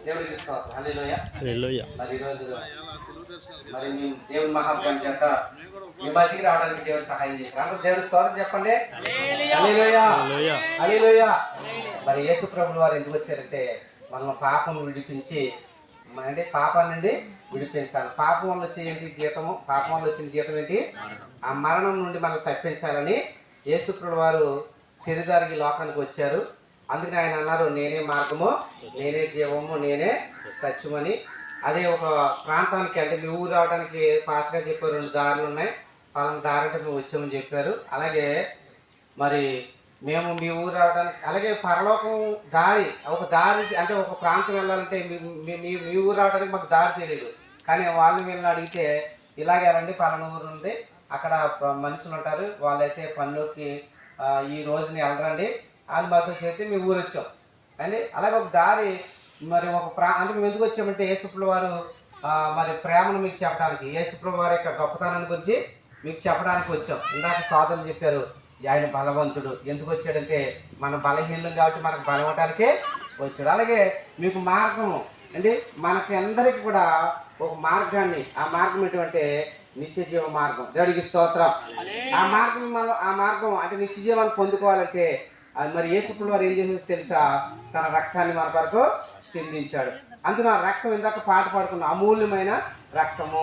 దేవుడికి స్తోత్రం. హల్లెలూయా. హల్లెలూయా. మరి ఈరోజు మరి మీ దేవుని మహాప్రభు చేత మీ మధ్యకి రావడానికి దేవుడు సహాయం చేశారు. అందరూ దేవుడి స్తోత్రం చెప్పండి. హల్లెలూయా. హల్లెలూయా. మరి యేసు ప్రభువు వారు ఎందుకు వచ్చారంటే మనం పాపం విడిపించి అంటే పాపం నుండి విడిపించాలి. పాపం వల్ల వచ్చే ఏంటి జీతము, పాపం వల్ల వచ్చిన జీతం ఏంటి? ఆ మరణం నుండి మనం తప్పించాలని యేసు ప్రభువు వారు శరీరానికి లోకానికి వచ్చారు. అందుకని ఆయన అన్నారు, నేనే మార్గము, నేనే జీవము, నేనే సత్యమని. అదే ఒక ప్రాంతానికి అంటే మీ ఊరు రావడానికి పాస్గా చెప్పారు, 2 దారులు ఉన్నాయి, వాళ్ళని దారి అంటే మేము వచ్చామని చెప్పారు. అలాగే మరి మేము మీ ఊరు రావడానికి, అలాగే పరలోకం దారి, ఒక దారి అంటే ఒక ప్రాంతం వెళ్ళాలంటే మీ ఊరు రావడానికి మాకు దారి తెలియదు. కానీ వాళ్ళని వీళ్ళని అడిగితే ఇలాగే వెళ్ళండి, పలానా ఊరు ఉంది, అక్కడ మనుషులు ఉంటారు, వాళ్ళైతే పనిలోకి ఈ రోజుని వెళ్ళరండి అని మాతో చేస్తే మీ ఊరు వచ్చాం అండి. అలాగే ఒక దారి మరి ఒక అంటే మేము ఎందుకు వచ్చామంటే యేసుప్రభువు వారు మరి ప్రేమను మీకు చెప్పడానికి, యేసుప్రభువు వారి యొక్క గొప్పతనాన్ని గురించి మీకు చెప్పడానికి వచ్చాం. ఇందాక సోదరులు చెప్పారు, ఆయన బలవంతుడు. ఎందుకు వచ్చాడంటే మన బలహీనం కాబట్టి మనకు బలవటానికే వచ్చాడు. అలాగే మీకు మార్గము అండి, మనకి అందరికీ కూడా ఒక మార్గాన్ని, ఆ మార్గం ఏంటంటే నిత్య జీవ మార్గం. దేవుడికి స్తోత్రం. ఆ మార్గం అంటే నిత్య జీవాన్ని పొందుకోవాలంటే అది మరి యేసుప్రభువు వారు ఏం చేసేది తెలుసా? తన రక్తాన్ని మన కొరకు సిందించాడు. అందులో రక్తం ఇందాక పాట పాడుకున్న అమూల్యమైన రక్తము.